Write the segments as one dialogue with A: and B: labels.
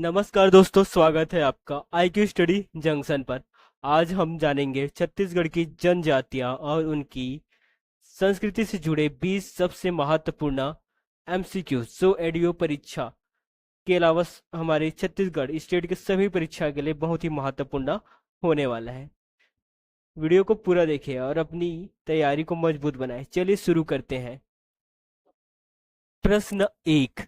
A: नमस्कार दोस्तों, स्वागत है आपका IQ स्टडी जंक्शन पर। आज हम जानेंगे छत्तीसगढ़ की जनजातियां और उनकी संस्कृति से जुड़े 20 सबसे महत्वपूर्ण MCQ जो एडीओ परीक्षा के अलावा हमारे छत्तीसगढ़ स्टेट के सभी परीक्षा के लिए बहुत ही महत्वपूर्ण होने वाला है। वीडियो को पूरा देखें और अपनी तैयारी को मजबूत बनाएं। चलिए शुरू करते हैं। प्रश्न 1।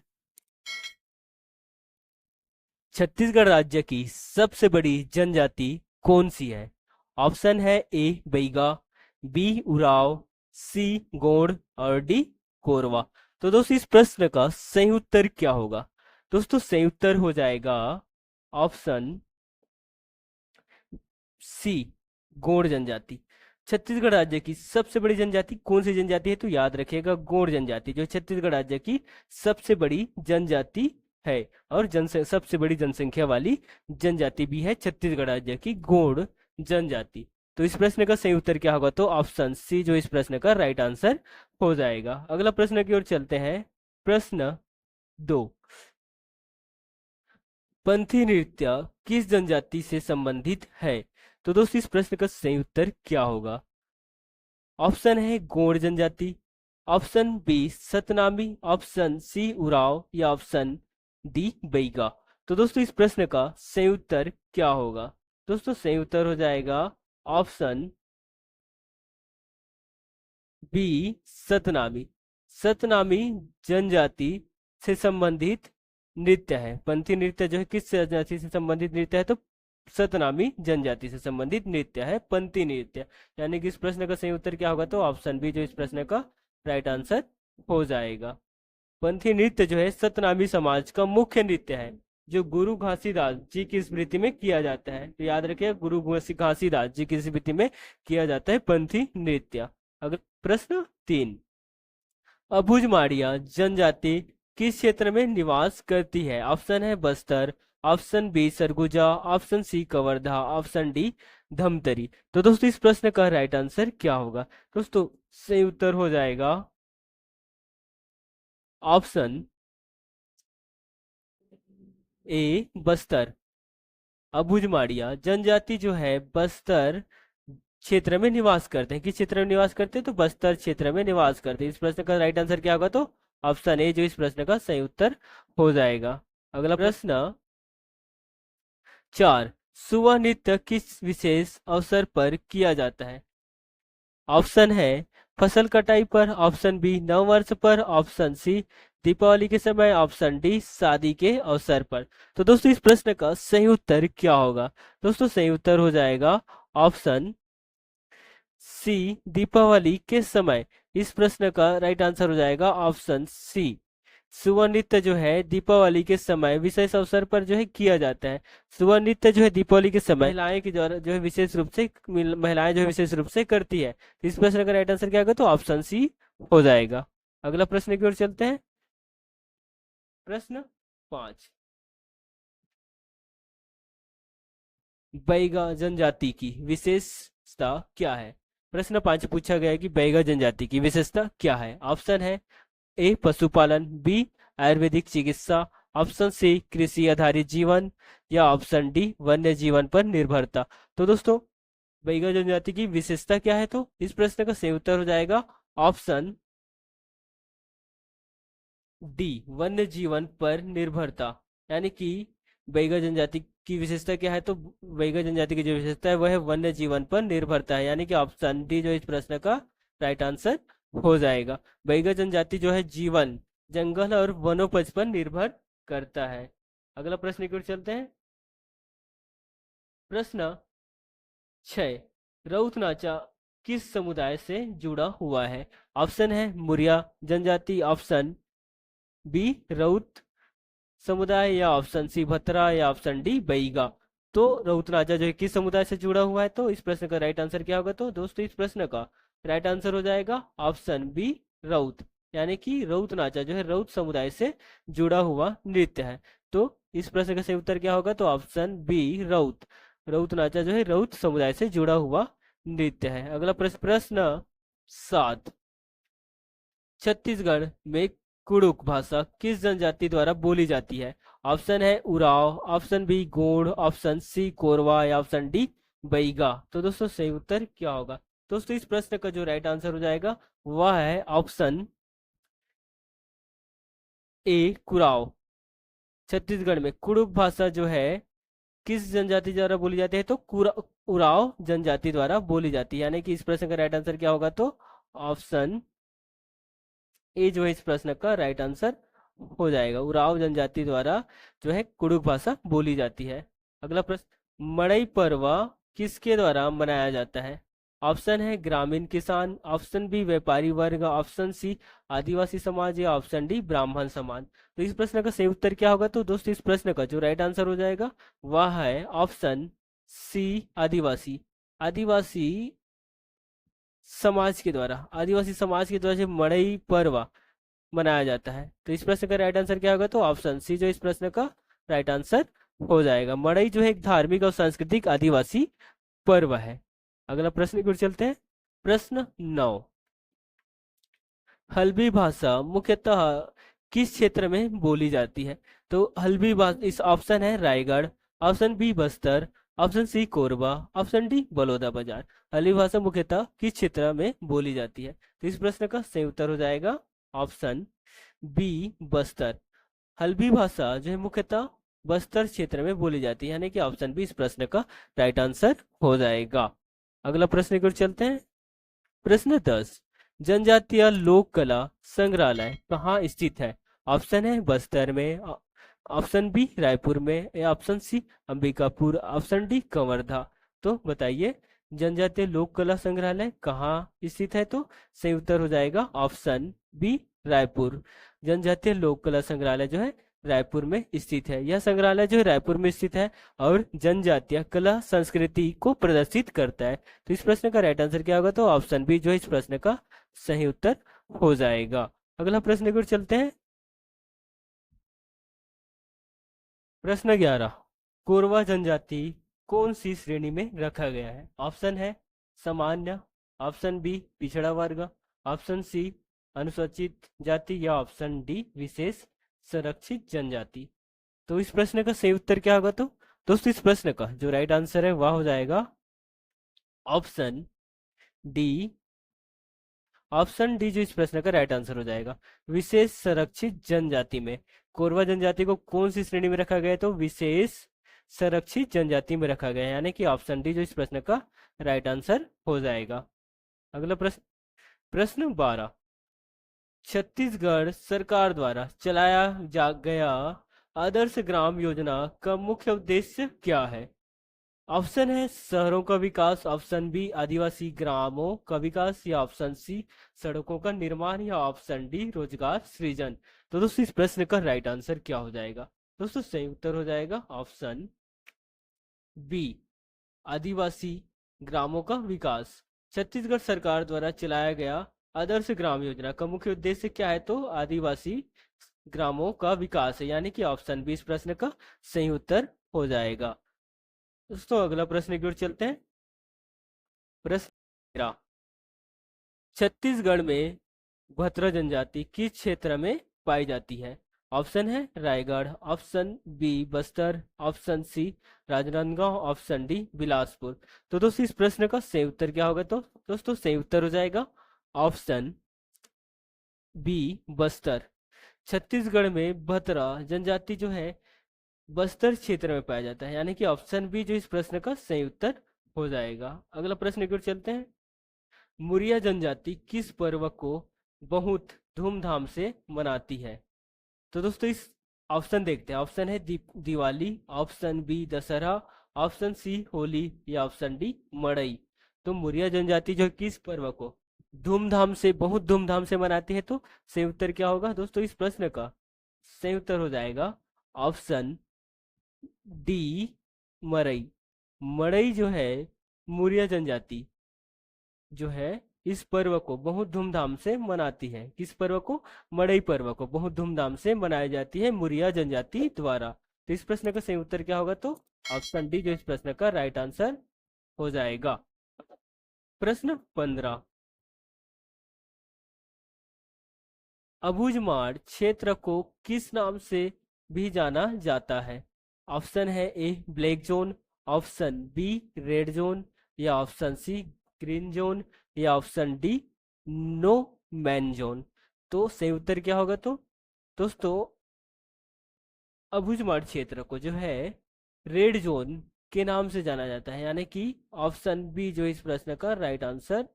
A: छत्तीसगढ़ राज्य की सबसे बड़ी जनजाति कौन सी है? ऑप्शन है ए बैगा, बी उराव, सी गोंड और डी कोरवा। तो दोस्तों इस प्रश्न का सही उत्तर क्या होगा? दोस्तों सही उत्तर हो जाएगा ऑप्शन सी गोंड जनजाति। छत्तीसगढ़ राज्य की सबसे बड़ी जनजाति कौन सी जनजाति है? तो याद रखिएगा गोंड जनजाति जो छत्तीसगढ़ राज्य की सबसे बड़ी जनजाति है और सबसे बड़ी जनसंख्या वाली जनजाति भी है छत्तीसगढ़ राज्य की गोंड जनजाति। तो इस प्रश्न का सही उत्तर क्या होगा? तो ऑप्शन सी जो इस प्रश्न का राइट आंसर हो जाएगा। अगला प्रश्न की ओर चलते हैं। प्रश्न 2। पंथी नृत्य किस जनजाति से संबंधित है? तो दोस्तों इस प्रश्न का सही उत्तर क्या होगा? ऑप्शन है गोंड जनजाति, option B Satnami, option C Oraon या ऑप्शन डी बैगा। तो दोस्तों इस प्रश्न का सही उत्तर क्या होगा? दोस्तों सही उत्तर हो जाएगा ऑप्शन बी सतनामी। सतनामी जनजाति से संबंधित नृत्य है। पंथी नृत्य जो है किस जनजाति से संबंधित नृत्य है? तो सतनामी जनजाति से संबंधित नृत्य है पंथी नृत्य। यानी कि इस प्रश्न का सही उत्तर क्या होगा? तो ऑप्शन बी जो इस प्रश्न का राइट आंसर हो जाएगा। पंथी नृत्य जो है सतनामी समाज का मुख्य नृत्य है जो गुरु घासीदास जी की स्मृति में किया जाता है। तो याद रखिए गुरु घासीदास जी की स्मृति में किया जाता है पंथी नृत्य। अगर प्रश्न 3। अबुझमाड़िया जनजाति किस क्षेत्र में निवास करती है? ऑप्शन है Bastar, option B Surguja, option C Kawardha, option D Dhamtari. तो दोस्तों इस प्रश्न का राइट आंसर क्या होगा? दोस्तों सही उत्तर हो जाएगा ऑप्शन ए बस्तर। अबुझमाड़िया जनजाति जो है बस्तर क्षेत्र में निवास करते हैं। किस क्षेत्र में निवास करते हैं? तो बस्तर क्षेत्र में निवास करते हैं। इस प्रश्न का राइट आंसर क्या होगा? तो ऑप्शन ए जो इस प्रश्न का सही उत्तर हो जाएगा। अगला प्रश्न 4। सुवा नृत्य किस विशेष अवसर पर किया जाता है? ऑप्शन है फसल कटाई पर, ऑप्शन बी नव वर्ष पर, ऑप्शन सी दीपावली के समय, ऑप्शन डी शादी के अवसर पर। तो दोस्तों इस प्रश्न का सही उत्तर क्या होगा? दोस्तों सही उत्तर हो जाएगा ऑप्शन सी दीपावली के समय। इस प्रश्न का राइट आंसर हो जाएगा ऑप्शन सी। सुवन नृत्य जो है दीपावली के समय विशेष अवसर पर जो है किया जाता है। सुवन नृत्य जो है दीपावली के समय महिलाएं के द्वारा जो है विशेष रूप से महिलाएं जो है विशेष रूप से करती है। तो इस प्रश्न का राइट आंसर क्या होगा? तो ऑप्शन सी हो जाएगा। अगला प्रश्न की ओर चलते हैं। प्रश्न 5। बैगा जनजाति की विशेषता क्या है? प्रश्न 5 पूछा गया है कि बैगा जनजाति की विशेषता क्या है। ऑप्शन है ए पशुपालन, बी आयुर्वेदिक चिकित्सा, ऑप्शन सी कृषि आधारित जीवन या ऑप्शन डी वन्य जीवन पर निर्भरता। तो दोस्तों बैगा जनजाति की विशेषता क्या है? तो इस प्रश्न का सही उत्तर हो जाएगा ऑप्शन डी वन्य जीवन पर निर्भरता। यानी कि बैगा जनजाति की विशेषता क्या है? तो बैगा जनजाति की जो विशेषता है वह है वन्य जीवन पर निर्भरता है। यानी कि ऑप्शन डी जो इस प्रश्न का राइट आंसर हो जाएगा। बैगा जनजाति जो है जीवन जंगल और वनोपज पर निर्भर करता है। अगला प्रश्न की ओर चलते हैं। प्रश्न 6। रउत नाचा किस समुदाय से जुड़ा हुआ है? ऑप्शन है मुरिया जनजाति, ऑप्शन बी रउत समुदाय या ऑप्शन सी भतरा या ऑप्शन डी बैगा। तो रउत नाचा जो है किस समुदाय से जुड़ा हुआ है? तो इस प्रश्न का राइट आंसर क्या होगा? तो दोस्तों इस प्रश्न का राइट आंसर हो जाएगा ऑप्शन बी रउत। यानी कि रउत नाचा जो है रउत समुदाय से जुड़ा हुआ नृत्य है। तो इस प्रश्न का सही उत्तर क्या होगा? तो ऑप्शन बी रउत। रउत नाचा जो है रउत समुदाय से जुड़ा हुआ नृत्य है। अगला प्रश्न 7। छत्तीसगढ़ में कुड़ुक भाषा किस जनजाति द्वारा बोली जाती है? ऑप्शन है Oraon, option B Gond, option C Korwa या ऑप्शन डी बैगा। तो दोस्तों सही उत्तर क्या होगा? दोस्तों इस प्रश्न का जो राइट आंसर हो जाएगा वह है ऑप्शन ए कुराव। छत्तीसगढ़ में कुड़ुक भाषा जो है किस जनजाति द्वारा बोली जाती है? तो उराव जनजाति द्वारा बोली जाती है, यानी कि इस प्रश्न का राइट आंसर क्या होगा? तो ऑप्शन ए जो है इस प्रश्न का राइट आंसर हो जाएगा। उराव जनजाति द्वारा जो है कुड़ुक भाषा बोली जाती है। अगला प्रश्न, मड़ई पर्व किसके द्वारा मनाया जाता है? ऑप्शन है ग्रामीण किसान, ऑप्शन बी व्यापारी वर्ग, ऑप्शन सी आदिवासी समाज या ऑप्शन डी ब्राह्मण समाज। तो इस प्रश्न का सही उत्तर क्या होगा? तो दोस्तों इस प्रश्न का जो राइट आंसर हो जाएगा वह है ऑप्शन सी आदिवासी। आदिवासी आदिवासी समाज के द्वारा जो मड़ई पर्व मनाया जाता है। तो इस प्रश्न का राइट आंसर क्या होगा? तो ऑप्शन सी जो इस प्रश्न का राइट आंसर हो जाएगा। मड़ई जो है एक धार्मिक और सांस्कृतिक आदिवासी पर्व है। अगला प्रश्न की ओर चलते हैं। प्रश्न 9, हल्बी भाषा मुख्यतः किस क्षेत्र में बोली जाती है? तो हल्बी भाषा इस ऑप्शन है Raigarh, option B Bastar, option C Korba, option D Baloda Bazar. Halbi भाषा मुख्यतः किस क्षेत्र में बोली जाती है? तो इस प्रश्न का सही उत्तर हो जाएगा ऑप्शन बी बस्तर। हल्बी भाषा जो है मुख्यतः बस्तर क्षेत्र में बोली जाती है, यानी कि ऑप्शन बी इस प्रश्न का राइट आंसर हो जाएगा। अगला प्रश्न की ओर चलते हैं। प्रश्न 10, जनजातीय लोक कला संग्रहालय कहाँ स्थित है? ऑप्शन है बस्तर में, ऑप्शन बी रायपुर में या option C Ambikapur, option D Kawardha. तो बताइए जनजातीय लोक कला संग्रहालय कहाँ स्थित है? तो सही उत्तर हो जाएगा ऑप्शन बी रायपुर। जनजातीय लोक कला संग्रहालय जो है रायपुर में स्थित है। यह संग्रहालय जो है रायपुर में स्थित है और जनजातीय कला संस्कृति को प्रदर्शित करता है। तो इस प्रश्न का राइट आंसर क्या होगा? तो ऑप्शन बी जो है इस प्रश्न का सही उत्तर हो जाएगा। अगला प्रश्न की ओर चलते हैं। प्रश्न 11, कोरवा जनजाति कौन सी श्रेणी में रखा गया है? ऑप्शन है सामान्य, ऑप्शन बी पिछड़ा वर्ग, ऑप्शन सी अनुसूचित जाति या ऑप्शन डी विशेष संरक्षित जनजाति। तो इस प्रश्न का सही उत्तर क्या होगा? तो दोस्तों इस प्रश्न का जो राइट आंसर है वह हो जाएगा ऑप्शन डी। ऑप्शन डी जो इस प्रश्न का राइट आंसर हो जाएगा। विशेष संरक्षित जनजाति में कोरवा जनजाति को कौन सी श्रेणी में रखा गया है? तो विशेष संरक्षित जनजाति में रखा गया है, यानी कि ऑप्शन डी जो इस प्रश्न का राइट आंसर हो जाएगा। अगला प्रश्न, प्रश्न 12, छत्तीसगढ़ सरकार द्वारा चलाया जा गया आदर्श ग्राम योजना का मुख्य उद्देश्य क्या है? ऑप्शन है शहरों का विकास, ऑप्शन बी आदिवासी ग्रामों का विकास या ऑप्शन सी सड़कों का निर्माण या ऑप्शन डी रोजगार सृजन। तो दोस्तों इस प्रश्न का राइट आंसर क्या हो जाएगा? दोस्तों सही उत्तर हो जाएगा ऑप्शन बी आदिवासी ग्रामों का विकास। छत्तीसगढ़ सरकार द्वारा चलाया गया आदर्श ग्राम योजना का मुख्य उद्देश्य क्या है? तो आदिवासी ग्रामों का विकास है, यानी कि ऑप्शन बी इस प्रश्न का सही उत्तर हो जाएगा। दोस्तों अगला प्रश्न की ओर चलते हैं। प्रश्न 13, छत्तीसगढ़ में भतरा जनजाति किस क्षेत्र में पाई जाती है? ऑप्शन है Raigarh, option B Bastar, option C Rajnandgaon, option D Bilaspur. तो दोस्तों इस प्रश्न का सही उत्तर क्या होगा? तो दोस्तों सही उत्तर हो जाएगा ऑप्शन बी बस्तर। छत्तीसगढ़ में भतरा जनजाति जो है बस्तर क्षेत्र में पाया जाता है, यानी कि ऑप्शन बी जो इस प्रश्न का सही उत्तर हो जाएगा। अगला प्रश्न की ओर चलते हैं। मुरिया जनजाति किस पर्व को बहुत धूमधाम से मनाती है? तो दोस्तों इस ऑप्शन देखते हैं। ऑप्शन है Diwali, option B Dussehra, option C Holi या ऑप्शन डी मड़ई। तो मुरिया जनजाति जो किस पर्व को धूमधाम से बहुत धूमधाम से मनाती है? तो सही उत्तर क्या होगा? दोस्तों इस प्रश्न का सही उत्तर हो जाएगा ऑप्शन डी मड़ई। मड़ई जो है मुरिया जनजाति जो है इस पर्व को बहुत धूमधाम से मनाती है। किस पर्व को? मड़ई पर्व को बहुत धूमधाम से मनाई जाती है मुरिया जनजाति द्वारा। तो इस प्रश्न का सही उत्तर क्या होगा? तो ऑप्शन डी जो इस प्रश्न का राइट आंसर हो जाएगा। प्रश्न 15, अबूझमाड़ क्षेत्र को किस नाम से भी जाना जाता है। ऑप्शन है A black zone, option B red zone, या ऑप्शन सी ग्रीन जोन, या option D no man zone. तो सही उत्तर क्या होगा? तो दोस्तों अबुझमाड़ क्षेत्र को जो है रेड जोन के नाम से जाना जाता है, यानी कि ऑप्शन बी जो इस प्रश्न का राइट आंसर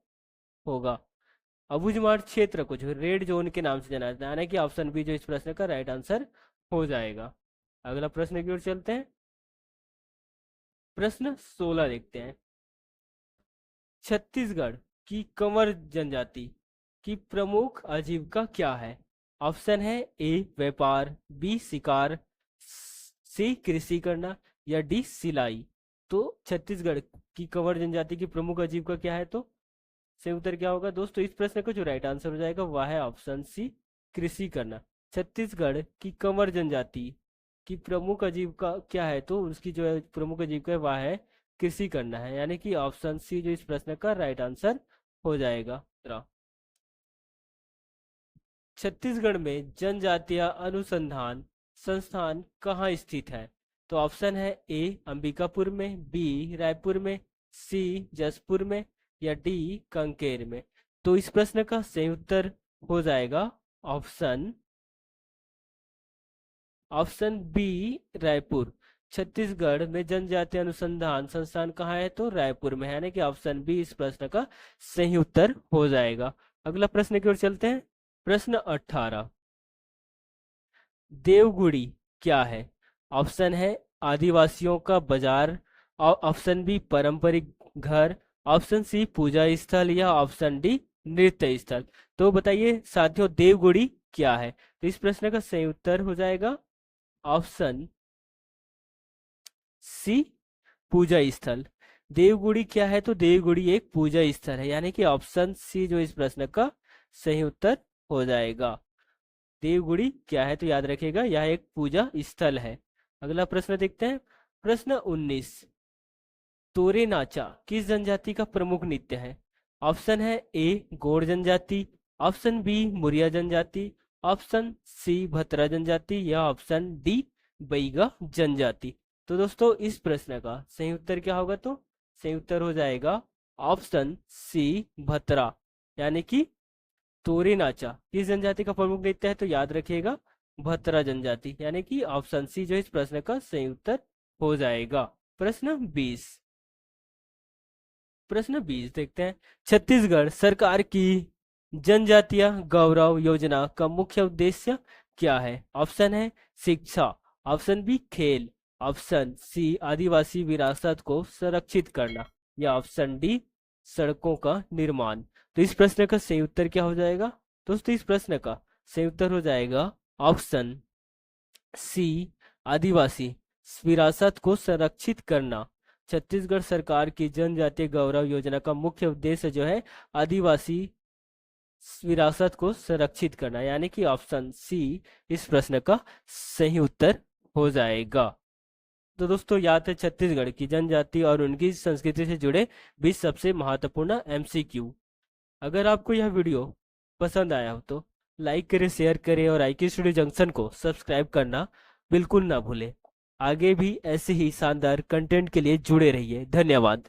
A: होगा। अबुझमाड़ क्षेत्र को जो रेड जोन के नाम से जाना जाता है, यानी कि ऑप्शन बी जो इस प्रश्न का राइट आंसर हो जाएगा। अगला प्रश्न की ओर चलते हैं। प्रश्न 16 देखते हैं। छत्तीसगढ़ की कंवर जनजाति की प्रमुख आजीविका क्या है? ऑप्शन है ए व्यापार, बी शिकार, सी कृषि करना, या डी सिलाई। तो छत्तीसगढ़ की कंवर जनजाति की प्रमुख आजीविका क्या है? तो सही उत्तर क्या होगा? दोस्तों इस प्रश्न का जो राइट आंसर हो जाएगा वह है ऑप्शन सी कृषि करना। छत्तीसगढ़ की कंवर जनजाति की प्रमुख आजीविका क्या है? तो उसकी जो है प्रमुख आजीविका है वह है कृषि करना है, यानी कि ऑप्शन सी जो इस प्रश्न का राइट आंसर हो जाएगा। छत्तीसगढ़ में जनजातीय अनुसंधान संस्थान कहाँ स्थित है? तो ऑप्शन है ए अंबिकापुर में, बी रायपुर में, सी जसपुर में, या डी कांकेर में। तो इस प्रश्न का सही उत्तर हो जाएगा option option B Raipur. Chhattisgarh में जनजातीय अनुसंधान संस्थान कहाँ है? तो रायपुर में है, यानी कि ऑप्शन बी इस प्रश्न का सही उत्तर हो जाएगा। अगला प्रश्न की ओर चलते हैं। प्रश्न 18। देवगुड़ी क्या है? ऑप्शन है आदिवासियों का बाजार, ऑप्शन बी पारंपरिक घर, ऑप्शन सी पूजा स्थल, या ऑप्शन डी नृत्य स्थल। तो बताइए साथियों देवगुड़ी क्या है? तो इस प्रश्न का सही उत्तर हो जाएगा ऑप्शन सी पूजा स्थल। देवगुड़ी क्या है? तो देवगुड़ी एक पूजा स्थल है, यानी कि ऑप्शन सी जो इस प्रश्न का सही उत्तर हो जाएगा। देवगुड़ी क्या है? तो याद रखिएगा यह एक पूजा स्थल है। अगला प्रश्न देखते हैं। प्रश्न 19। तोरे नाचा किस जनजाति का प्रमुख नृत्य है? ऑप्शन है ए गोंड जनजाति, ऑप्शन बी मुरिया जनजाति, ऑप्शन सी भतरा जनजाति, या ऑप्शन डी बैगा जनजाति। तो दोस्तों इस प्रश्न का सही उत्तर क्या होगा? तो सही उत्तर हो जाएगा ऑप्शन सी भतरा, यानी कि तोरे नाचा किस जनजाति का प्रमुख नृत्य है? तो याद रखिएगा भतरा जनजाति, यानी कि ऑप्शन सी जो इस प्रश्न का सही उत्तर हो जाएगा। प्रश्न 20। प्रश्न 20 देखते हैं। छत्तीसगढ़ सरकार की जनजातीय गौरव योजना का मुख्य उद्देश्य क्या है? ऑप्शन है शिक्षा, ऑप्शन बी खेल, ऑप्शन सी आदिवासी विरासत को संरक्षित करना, या ऑप्शन डी सड़कों का निर्माण। तो इस प्रश्न का सही उत्तर क्या हो जाएगा? दोस्तों इस प्रश्न का सही उत्तर हो जाएगा ऑप्शन सी आदिवासी विरासत को संरक्षित करना। छत्तीसगढ़ सरकार की जनजातीय गौरव योजना का मुख्य उद्देश्य जो है आदिवासी विरासत को संरक्षित करना, यानी कि ऑप्शन सी इस प्रश्न का सही उत्तर हो जाएगा। तो दोस्तों याद है छत्तीसगढ़ की जनजाति और उनकी संस्कृति से जुड़े 20 सबसे महत्वपूर्ण एमसीक्यू। अगर आपको यह वीडियो पसंद आया हो तो लाइक करें, शेयर करें और IQ स्टूडियो जंक्शन को सब्सक्राइब करना बिल्कुल ना भूलें। आगे भी ऐसे ही शानदार कंटेंट के लिए जुड़े रहिए। धन्यवाद।